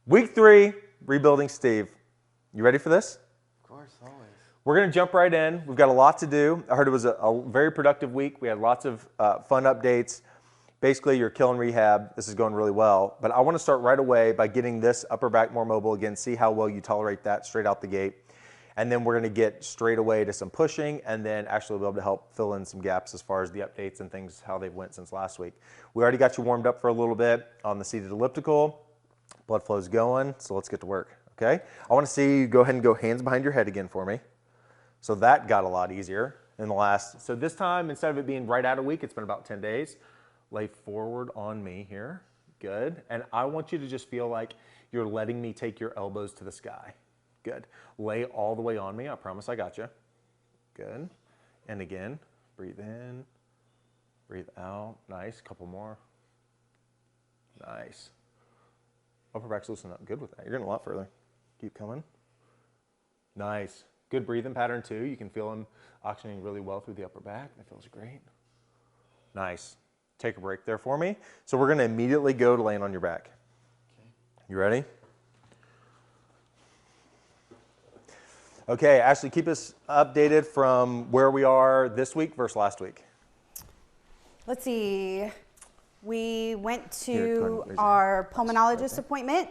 Week 3, rebuilding Steve. You ready for this? Of course, always. We're going to jump right in. We've got a lot to do. I heard it was a very productive week. We had lots of fun updates. Basically, you're killing rehab. This is going really well. But I want to start right away by getting this upper back more mobile again, see how well you tolerate that straight out the gate. And then we're going to get straight away to some pushing and then actually be able to help fill in some gaps as far as the updates and things, how they've went since last week. We already got you warmed up for a little bit on the seated elliptical. Blood flow's going, so let's get to work, okay? I want to see you go ahead and go hands behind your head again for me. So that got a lot easier in the last, so this time, instead of it being right out a week, it's been about 10 days. Lay forward on me here, good. And I want you to just feel like you're letting me take your elbows to the sky, good. Lay all the way on me, I promise I got you, good. And again, breathe in, breathe out, nice, couple more, nice. Upper back's loosening up. Good with that. You're getting a lot further. Keep coming. Nice. Good breathing pattern too. You can feel them oxygenating really well through the upper back. That feels great. Nice. Take a break there for me. So we're going to immediately go to laying on your back. Okay. You ready? Okay, Ashley, keep us updated from where we are this week versus last week. Let's see. We went to our pulmonologist appointment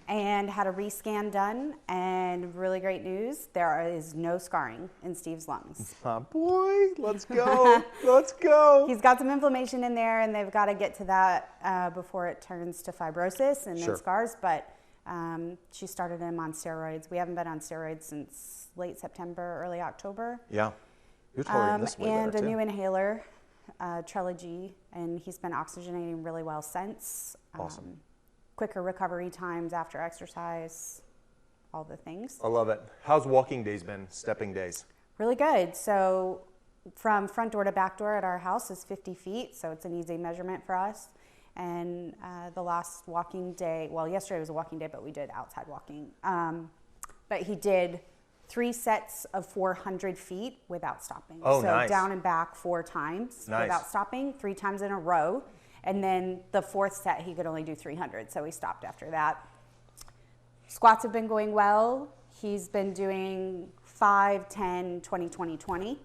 and had a rescan done, and really great news, there is no scarring in Steve's lungs. My boy, let's go, let's go. He's got some inflammation in there, and they've got to get to that before it turns to fibrosis and then scars, but she started him on steroids. We haven't been on steroids since late September, early October. Yeah, you're tolerating this way and better, a too. new inhaler. Trelegy, and he's been oxygenating really well since. Awesome. Quicker recovery times after exercise, all the things. I love it. How's walking days been, stepping days? Really good. So from front door to back door at our house is 50 feet, so it's an easy measurement for us. And the last walking day, well, yesterday was a walking day, but we did outside walking. But he did 3 sets of 400 feet without stopping. Oh, so nice. Down and back 4 times without stopping, 3 times in a row. And then the 4th set, he could only do 300, so he stopped after that. Squats have been going well. He's been doing 5, 10, 20, 20, 20.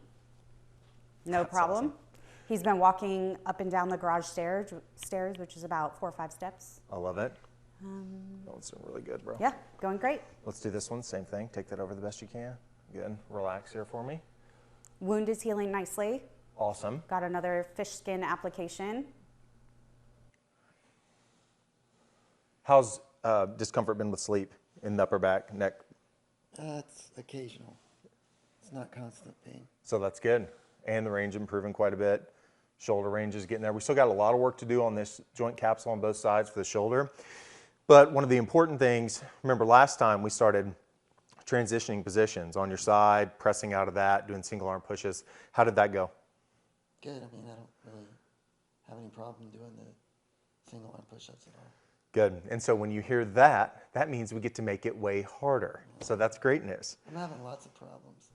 No problem. Awesome. He's been walking up and down the garage stairs, which is about 4 or 5 steps. I love it. That one's doing really good, bro. Yeah, going great. Let's do this one, same thing. Take that over the best you can. Good. Relax here for me. Wound is healing nicely. Awesome. Got another fish skin application. How's discomfort been with sleep in the upper back, neck? It's occasional. It's not constant pain. So that's good. And the range improving quite a bit. Shoulder range is getting there. We still got a lot of work to do on this joint capsule on both sides for the shoulder. But one of the important things, remember last time we started transitioning positions on your side, pressing out of that, doing single arm pushes. How did that go? Good. I mean, I don't really have any problem doing the single arm push-ups at all. Good. And so when you hear that, that means we get to make it way harder. So that's great news. I'm having lots of problems.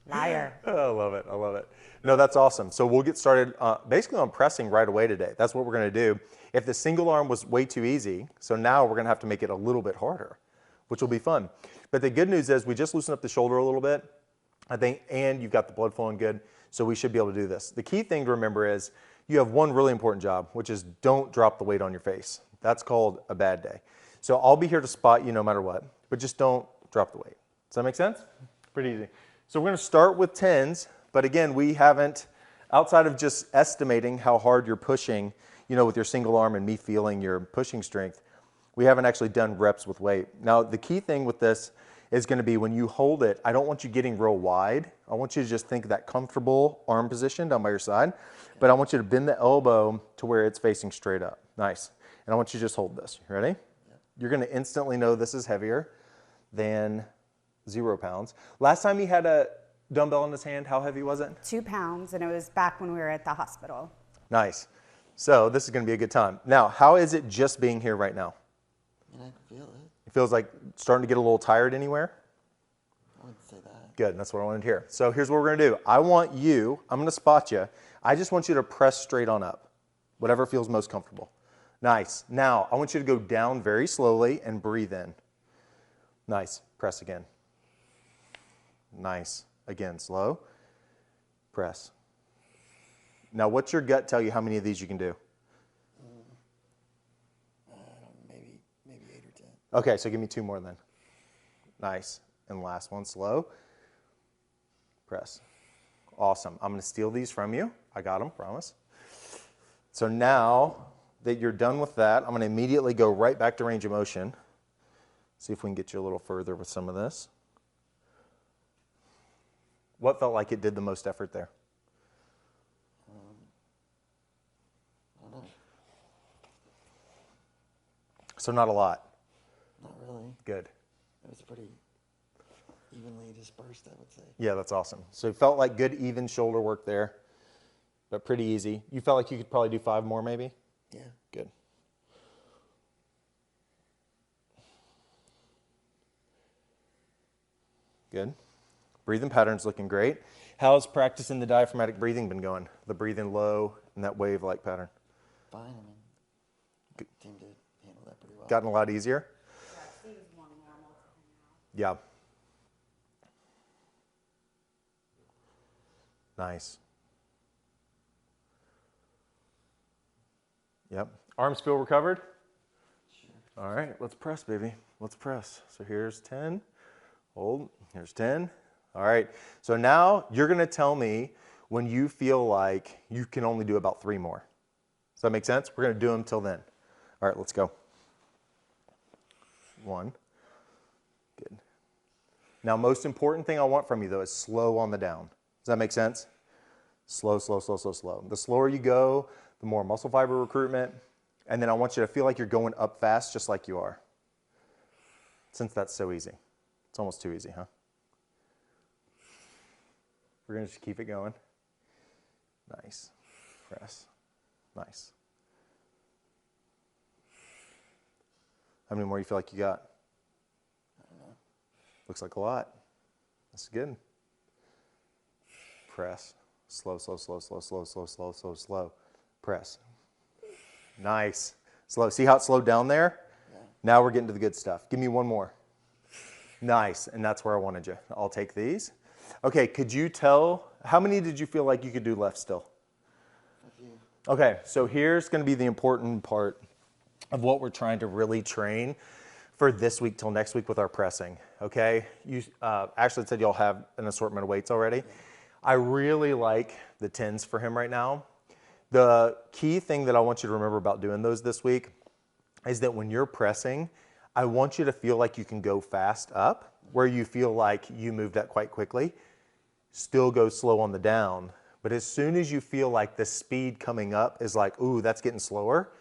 Liar. Oh, I love it. I love it. No, that's awesome. So we'll get started basically on pressing right away today. That's what we're going to do. If the single arm was way too easy, so now we're going to have to make it a little bit harder, which will be fun. But the good news is we just loosened up the shoulder a little bit, I think, and you've got the blood flowing good, so we should be able to do this. The key thing to remember is you have one really important job, which is don't drop the weight on your face. That's called a bad day. So I'll be here to spot you no matter what, but just don't drop the weight. Does that make sense? Pretty easy. So we're going to start with 10s, but again, we haven't, outside of just estimating how hard you're pushing, you know, with your single arm and me feeling your pushing strength, we haven't actually done reps with weight. Now, the key thing with this is going to be when you hold it, I don't want you getting real wide. I want you to just think of that comfortable arm position down by your side, but I want you to bend the elbow to where it's facing straight up. Nice. And I want you to just hold this. You ready? Yeah. You're going to instantly know this is heavier than 0 pounds. Last time he had a dumbbell in his hand, how heavy was it? 2 pounds, and it was back when we were at the hospital. Nice. So this is going to be a good time. Now, how is it just being here right now? I mean, I can feel it. It feels like starting to get a little tired anywhere? I wouldn't say that. Good, that's what I wanted to hear. So here's what we're going to do. I'm going to spot you. I just want you to press straight on up, whatever feels most comfortable. Nice. Now, I want you to go down very slowly and breathe in. Nice. Press again. Nice. Again, slow. Press. Now, what's your gut tell you how many of these you can do? Maybe 8 or 10. Okay, so give me 2 more then. Nice. And last one, slow. Press. Awesome. I'm going to steal these from you. I got them, promise. So now that you're done with that, I'm going to immediately go right back to range of motion. See if we can get you a little further with some of this. What felt like it did the most effort there? I don't know. So not a lot. Not really. Good. It was pretty evenly dispersed, I would say. Yeah, that's awesome. So it felt like good, even shoulder work there, but pretty easy. You felt like you could probably do 5 more maybe? Yeah. Good. Good. Breathing patterns looking great. How's practicing the diaphragmatic breathing been going? The breathing low and that wave-like pattern? Fine. I mean, I seem to handle that pretty well. Gotten a lot easier? Yeah, it seems more normal to him now. Yeah. Nice. Yep. Arms feel recovered? Sure. All right, let's press, baby. Let's press. So here's 10. Hold. Here's 10. All right. So now you're going to tell me when you feel like you can only do about 3 more. Does that make sense? We're going to do them till then. All right, let's go. 1. Good. Now, most important thing I want from you, though, is slow on the down. Does that make sense? Slow, slow, slow, slow, slow. The slower you go, the more muscle fiber recruitment. And then I want you to feel like you're going up fast, just like you are. Since that's so easy. It's almost too easy, huh? We're going to just keep it going. Nice. Press. Nice. How many more you feel like you got? I don't know. Looks like a lot. That's good. Press. Slow, slow, slow, slow, slow, slow, slow, slow, slow. Press. Nice. Slow. See how it slowed down there? Yeah. Now we're getting to the good stuff. Give me 1 more. Nice. And that's where I wanted you. I'll take these. Okay, could you tell, how many did you feel like you could do left still? A few. Okay, so here's going to be the important part of what we're trying to really train for this week till next week with our pressing, okay? You Ashley said y'all have an assortment of weights already. Yeah. I really like the 10s for him right now. The key thing that I want you to remember about doing those this week is that when you're pressing, I want you to feel like you can go fast up, where you feel like you moved that quite quickly. Still go slow on the down. But as soon as you feel like the speed coming up is like, ooh, that's getting slower,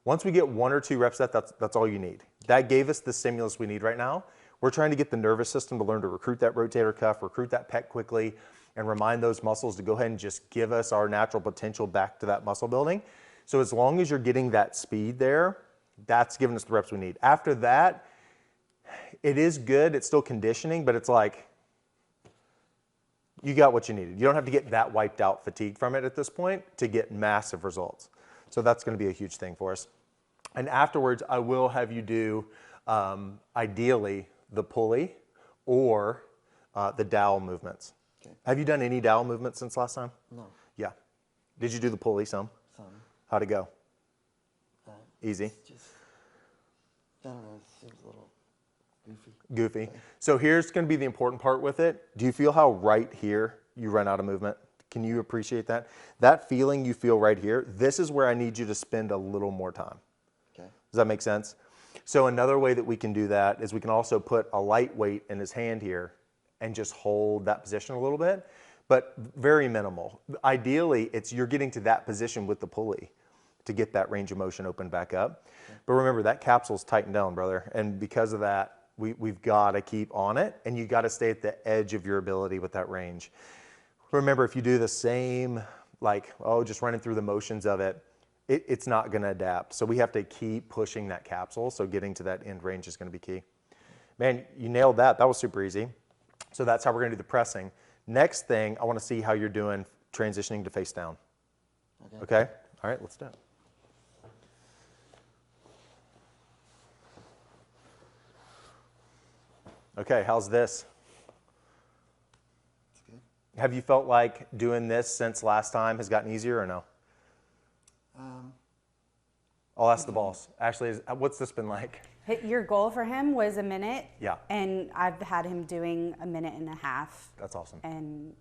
once we get 1 or 2 reps, that's all you need. That gave us the stimulus we need right now. We're trying to get the nervous system to learn to recruit that rotator cuff, recruit that pec quickly, and remind those muscles to go ahead and just give us our natural potential back to that muscle building. So as long as you're getting that speed there, that's giving us the reps we need. After that, it is good. It's still conditioning, but it's like, you got what you needed. You don't have to get that wiped out fatigued from it at this point to get massive results. So that's going to be a huge thing for us. And afterwards, I will have you do, ideally, the pulley or the dowel movements. Okay. Have you done any dowel movements since last time? No. Yeah. Did you do the pulley some? Some. How'd it go? I Easy? don't know. It seems a little Goofy. Okay. So here's going to be the important part with it. Do you feel how right here you run out of movement? Can you appreciate that? That feeling you feel right here, this is where I need you to spend a little more time. Okay. Does that make sense? So another way that we can do that is we can also put a light weight in his hand here and just hold that position a little bit, but very minimal. Ideally, it's you're getting to that position with the pulley to get that range of motion open back up. Okay. But remember, that capsule's tightened down, brother. And because of that, we've got to keep on it, and you got to stay at the edge of your ability with that range. Remember, if you do the same, like, just running through the motions of it, it's not going to adapt. So we have to keep pushing that capsule. So getting to that end range is going to be key. Man, you nailed that. That was super easy. So that's how we're going to do the pressing. Next thing, I want to see how you're doing transitioning to face down. Okay? All right, let's do it. Okay, how's this? It's good. Have you felt like doing this since last time has gotten easier or no? I'll ask the boss. Ashley, what's this been like? Your goal for him was a minute. Yeah. And I've had him doing a minute and a half. That's awesome. And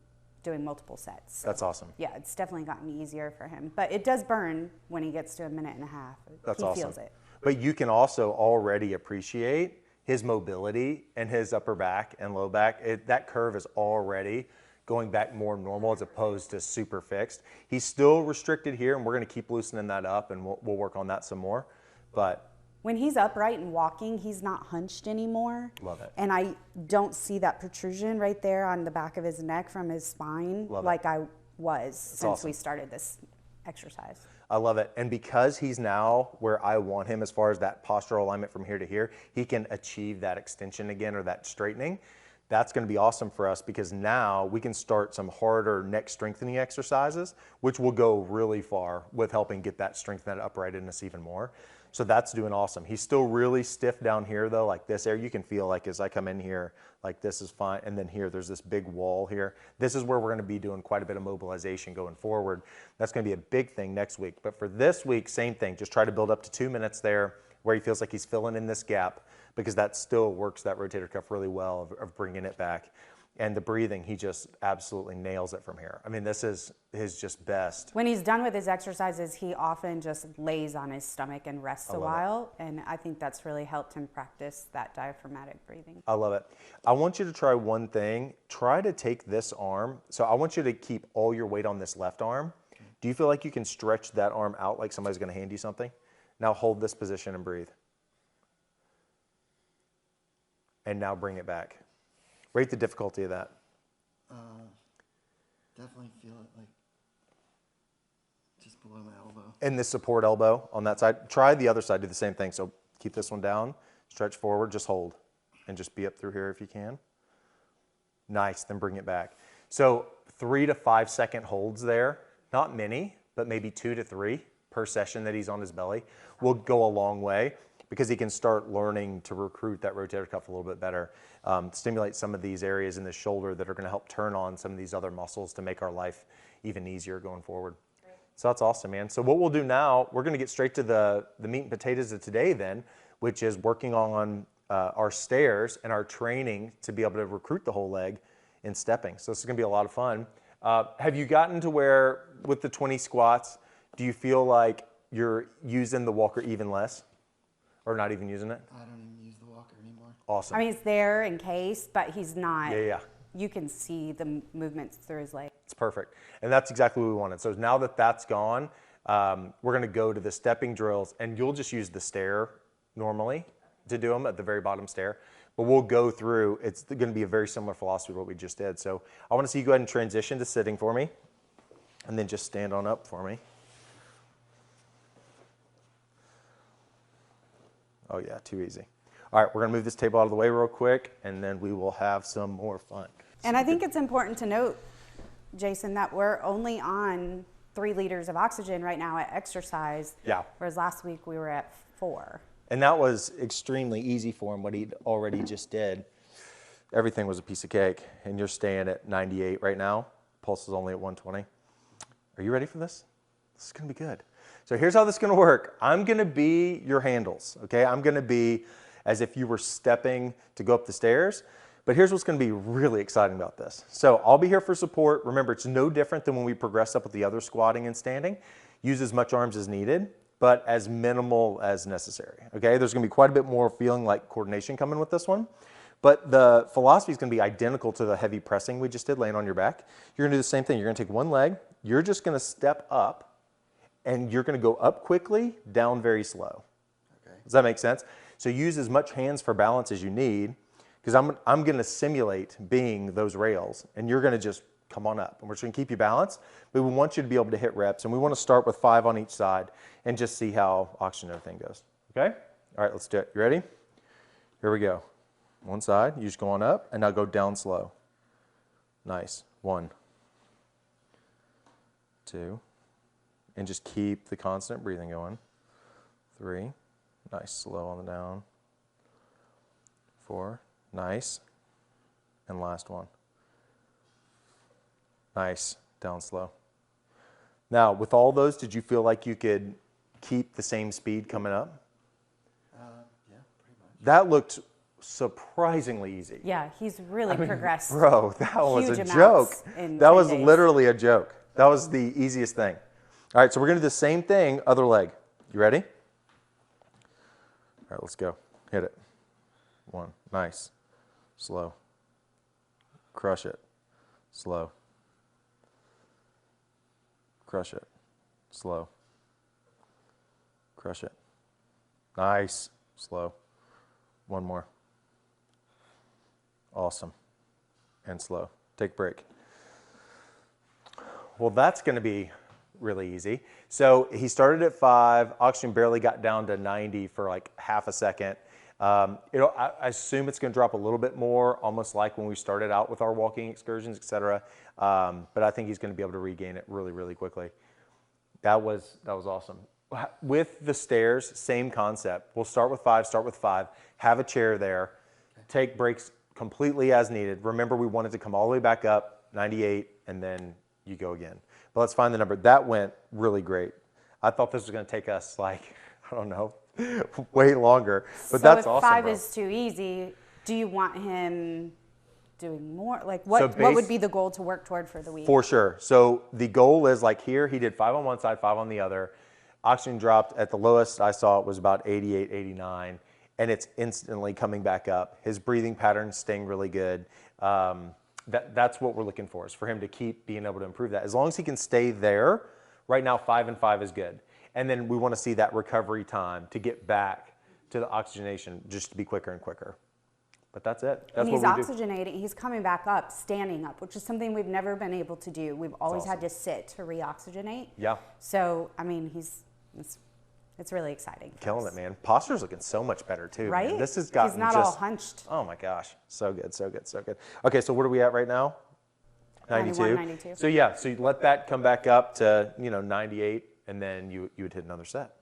doing multiple sets. That's awesome. Yeah, it's definitely gotten easier for him. But it does burn when he gets to a minute and a half. That's he awesome. feels it. But you can also already appreciate his mobility and his upper back and low back. That curve is already going back more normal as opposed to super fixed. He's still restricted here, and we're going to keep loosening that up, and we'll work on that some more. But when he's upright and walking, he's not hunched anymore. Love it. And I don't see that protrusion right there on the back of his neck from his spine like I was since we started this exercise. I love it. And because he's now where I want him as far as that postural alignment from here to here, he can achieve that extension again or that straightening. That's going to be awesome for us because now we can start some harder neck strengthening exercises, which will go really far with helping get that strength and that uprightness even more. So that's doing awesome. He's still really stiff down here though, like this area. You can feel like as I come in here, like this is fine. And then here, there's this big wall here. This is where we're going to be doing quite a bit of mobilization going forward. That's going to be a big thing next week. But for this week, same thing. Just try to build up to 2 minutes there where he feels like he's filling in this gap because that still works that rotator cuff really well of bringing it back. And the breathing, he just absolutely nails it from here. I mean, this is his just best. When he's done with his exercises, he often just lays on his stomach and rests a while. And I think that's really helped him practice that diaphragmatic breathing. I love it. I want you to try one thing. Try to take this arm. So I want you to keep all your weight on this left arm. Do you feel like you can stretch that arm out like somebody's going to hand you something? Now hold this position and breathe. And now bring it back. Rate the difficulty of that. Definitely feel it like just below my elbow. And this support elbow on that side. Try the other side, do the same thing. So keep this one down, stretch forward, just hold. And just be up through here if you can. Nice, then bring it back. So 3 to 5 second holds there. Not many, but maybe 2 to 3 per session that he's on his belly will go a long way because he can start learning to recruit that rotator cuff a little bit better. Stimulate some of these areas in the shoulder that are going to help turn on some of these other muscles to make our life even easier going forward. Right. So that's awesome, man. So what we'll do now, we're going to get straight to the meat and potatoes of today then, which is working on our stairs and our training to be able to recruit the whole leg in stepping. So this is going to be a lot of fun. Have you gotten to where with the 20 squats, do you feel like you're using the walker even less or not even using it? I don't even use the walker anymore. Awesome. I mean, it's there in case, but he's not. Yeah. You can see the movements through his leg. It's perfect. And that's exactly what we wanted. So now that that's gone, we're going to go to the stepping drills, and you'll just use the stair normally to do them at the very bottom stair. But we'll go through, it's going to be a very similar philosophy to what we just did. So I want to see you go ahead and transition to sitting for me, and then just stand on up for me. Oh yeah, too easy. All right, we're going to move this table out of the way real quick, and then we will have some more fun. And I think it's important to note, Jason, that we're only on 3 liters of oxygen right now at exercise. Yeah. Whereas last week we were at 4. And that was extremely easy for him, what he already just did. Everything was a piece of cake, and you're staying at 98 right now. Pulse is only at 120. Are you ready for this? This is going to be good. So here's how this is going to work. I'm going to be your handles, okay? I'm going to be as if you were stepping to go up the stairs. But here's what's going to be really exciting about this. So I'll be here for support. Remember, it's no different than when we progress up with the other squatting and standing. Use as much arms as needed, but as minimal as necessary, okay? There's going to be quite a bit more feeling like coordination coming with this one. But the philosophy is going to be identical to the heavy pressing we just did, laying on your back. You're going to do the same thing. You're going to take one leg. You're just going to step up, and you're going to go up quickly, down very slow. Okay. Does that make sense? So use as much hands for balance as you need, because I'm going to simulate being those rails, and you're going to just come on up. And we're just going to keep you balanced, but we want you to be able to hit reps, and we want to start with 5 on each side and just see how oxygen and everything goes. Okay? All right, let's do it. You ready? Here we go. One side, you just go on up, and now go down slow. Nice. 1, 2, and just keep the constant breathing going. 3, nice, slow on the down. 4, Nice. And last one. Nice. Down slow. Now, with all those, did you feel like you could keep the same speed coming up? Yeah, pretty much. That looked surprisingly easy. Yeah, he's really progressed. Bro, that was huge a amounts joke. in That 10 was days. literally a joke. That was the easiest thing. All right, so we're going to do the same thing, other leg. You ready? All right, let's go. Hit it. One. Nice. Slow. Crush it. Slow. Crush it. Slow. Crush it. Nice. Slow. One more. Awesome. And slow. Take a break. Well, that's going to be really easy. So he started at 5. Oxygen barely got down to 90 for like half a second. I assume it's going to drop a little bit more, almost like when we started out with our walking excursions, etc. But I think he's going to be able to regain it really, really quickly. That was awesome. With the stairs, same concept. We'll start with 5, have a chair there, take breaks completely as needed. Remember, we wanted to come all the way back up, 98, and then you go again. But let's find the number. That went really great. I thought this was going to take us like, I don't know, way longer. But that's awesome. So if 5 bro. is too easy, do you want him doing more? Like what would be the goal to work toward for the week? For sure. So the goal is like here, he did 5 on one side, 5 on the other. Oxygen dropped at the lowest I saw it was about 88, 89, and it's instantly coming back up. His breathing pattern's staying really good. That's what we're looking for, is for him to keep being able to improve that. As long as he can stay there, right now 5 and 5 is good. And then we want to see that recovery time to get back to the oxygenation just to be quicker and quicker. But that's it. That's and he's what we do. oxygenating. He's coming back up, standing up, which is something we've never been able to do. We've always had to sit to reoxygenate. Yeah. So, I mean, it's really exciting. Killing it, man. Posture's looking so much better too. Right? Man. This has gotten He's not just, all hunched. Oh my gosh. So good, so good, so good. Okay, so what are we at right now? 92. 91, 92. So yeah, so you let that come back up to, 98, and then you would hit another set.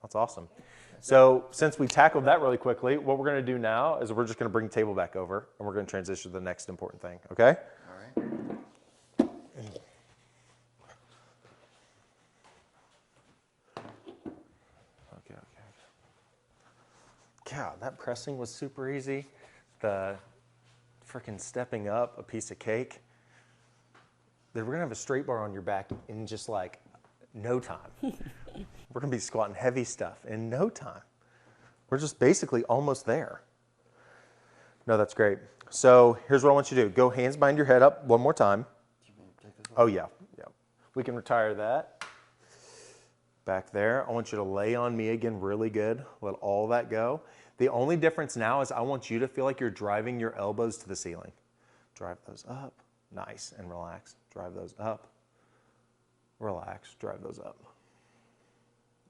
That's awesome. So since we tackled that really quickly, what we're going to do now is we're just going to bring the table back over, and we're going to transition to the next important thing, okay? All right. Okay. God, that pressing was super easy. The freaking stepping up a piece of cake. We're going to have a straight bar on your back in just like no time. We're going to be squatting heavy stuff in no time. We're just basically almost there. No, that's great. So here's what I want you to do. Go hands behind your head up one more time. Do you want me to take this one? Oh, yeah. We can retire that. Back there. I want you to lay on me again really good. Let all that go. The only difference now is I want you to feel like you're driving your elbows to the ceiling. Drive those up. Nice and relax. Drive those up. Relax. Drive those up.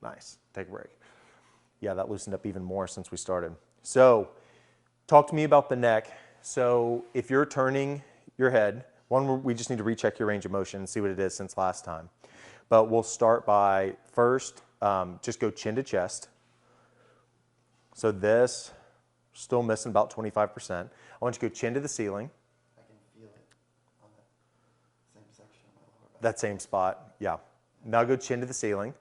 Nice. Take a break. Yeah, that loosened up even more since we started. So talk to me about the neck. So if you're turning your head, we just need to recheck your range of motion and see what it is since last time. But we'll start by first, just go chin to chest. So this, still missing about 25%. I want you to go chin to the ceiling. I can feel it on that same section of my lower back. That same spot, yeah. Now go chin to the ceiling.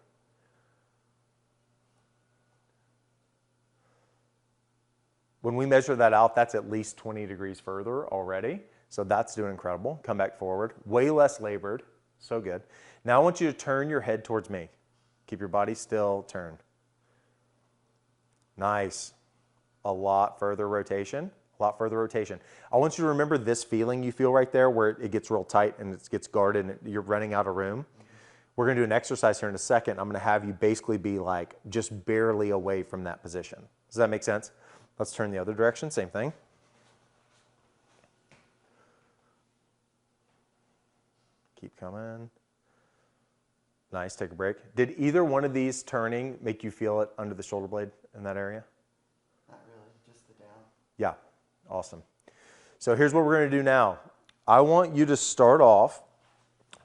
When we measure that out, that's at least 20 degrees further already. So that's doing incredible. Come back forward. Way less labored. So good. Now I want you to turn your head towards me. Keep your body still. Turn. Nice. A lot further rotation. A lot further rotation. I want you to remember this feeling you feel right there where it gets real tight and it gets guarded and you're running out of room. We're going to do an exercise here in a second. I'm going to have you basically be like just barely away from that position. Does that make sense? Let's turn the other direction. Same thing. Keep coming. Nice. Take a break. Did either one of these turning make you feel it under the shoulder blade in that area? Not really, just the down. Yeah. Awesome. So here's what we're going to do now. I want you to start off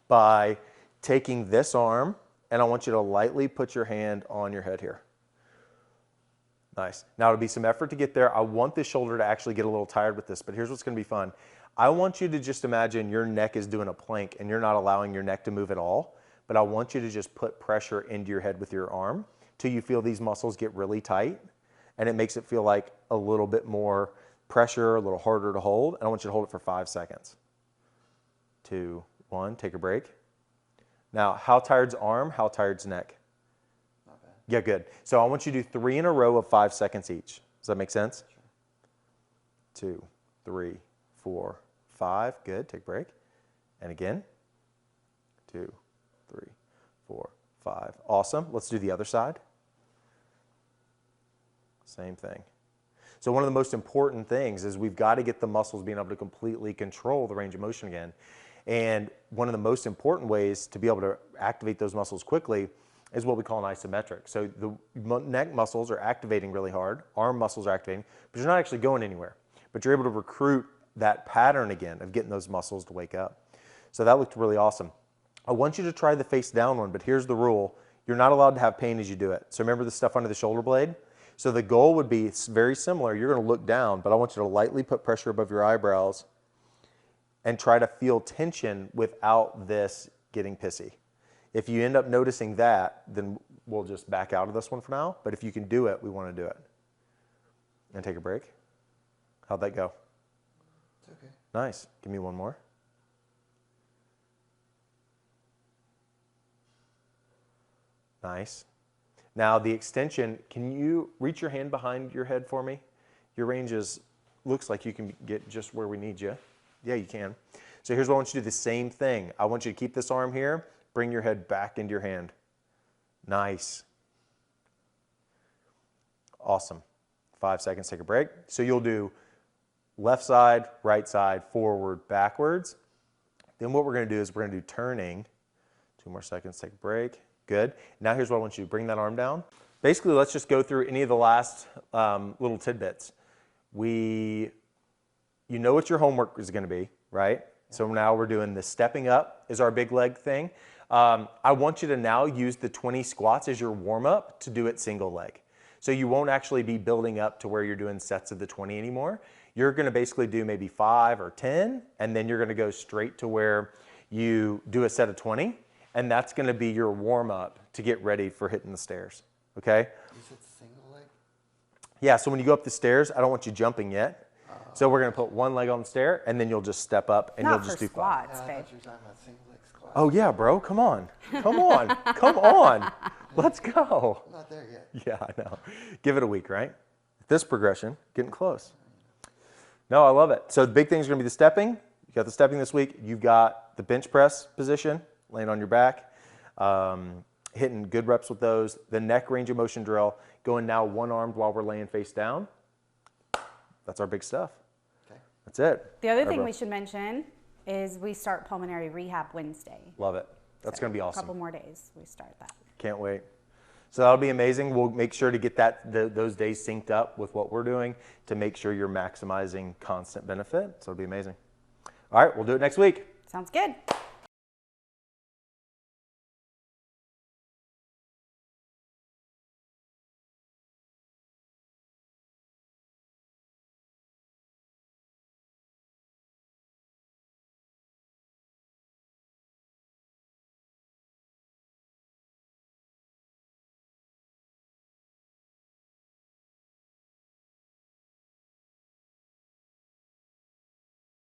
by taking this arm, and I want you to lightly put your hand on your head here. Nice. Now it'll be some effort to get there. I want the shoulder to actually get a little tired with this, but here's what's gonna be fun. I want you to just imagine your neck is doing a plank and you're not allowing your neck to move at all, but I want you to just put pressure into your head with your arm till you feel these muscles get really tight, and it makes it feel like a little bit more pressure, a little harder to hold, and I want you to hold it for 5 seconds. 2, 1, take a break. Now, how tired's arm, how tired's neck? Not bad. Yeah, good. So I want you to do 3 in a row of 5 seconds each. Does that make sense? Sure. 2, 3, 4, 5. Good. Take a break. And again. 2, 3, 4, 5. Awesome. Let's do the other side. Same thing. So one of the most important things is we've got to get the muscles being able to completely control the range of motion again. And one of the most important ways to be able to activate those muscles quickly is what we call an isometric. So the neck muscles are activating really hard, arm muscles are activating, but you're not actually going anywhere. But you're able to recruit that pattern again of getting those muscles to wake up. So that looked really awesome. I want you to try the face down one, but here's the rule. You're not allowed to have pain as you do it. So remember the stuff under the shoulder blade? So the goal would be very similar. You're going to look down, but I want you to lightly put pressure above your eyebrows and try to feel tension without this getting pissy. If you end up noticing that, then we'll just back out of this one for now. But if you can do it, we want to do it. And take a break. How'd that go? It's okay. Nice. Give me one more. Nice. Now the extension, can you reach your hand behind your head for me? Your range looks like you can get just where we need you. Yeah, you can. So here's what I want you to do, the same thing. I want you to keep this arm here, bring your head back into your hand. Nice. Awesome. 5 seconds, take a break. So you'll do left side, right side, forward, backwards. Then what we're gonna do is we're gonna do turning. 2 more seconds, take a break. Good. Now here's what I want you to bring that arm down. Basically, let's just go through any of the last little tidbits. You know what your homework is going to be, right? So now we're doing the stepping up is our big leg thing. I want you to now use the 20 squats as your warm up to do it single leg. So you won't actually be building up to where you're doing sets of the 20 anymore. You're going to basically do maybe 5 or 10, and then you're going to go straight to where you do a set of 20. And that's going to be your warm-up to get ready for hitting the stairs, okay? You said single leg? Yeah, so when you go up the stairs, I don't want you jumping yet. So we're going to put one leg on the stair, and then you'll just step up, and you'll just do 5. squats, Yeah, I babe. thought you were talking about single leg squats. Oh, yeah, bro, come on. Come on. Come on. Let's go. I'm not there yet. Yeah, I know. Give it a week, right? This progression, getting close. No, I love it. So the big thing is going to be the stepping. You got the stepping this week. You've got the bench press position, laying on your back, hitting good reps with those. The neck range of motion drill, going now one-armed while we're laying face down. That's our big stuff. Okay. That's it. The other All right, thing bro. we should mention is we start pulmonary rehab Wednesday. Love it. That's going to be A awesome. couple more days we start that. Can't wait. So that'll be amazing. We'll make sure to get those days synced up with what we're doing to make sure you're maximizing constant benefit. So it'll be amazing. All right, we'll do it next week. Sounds good.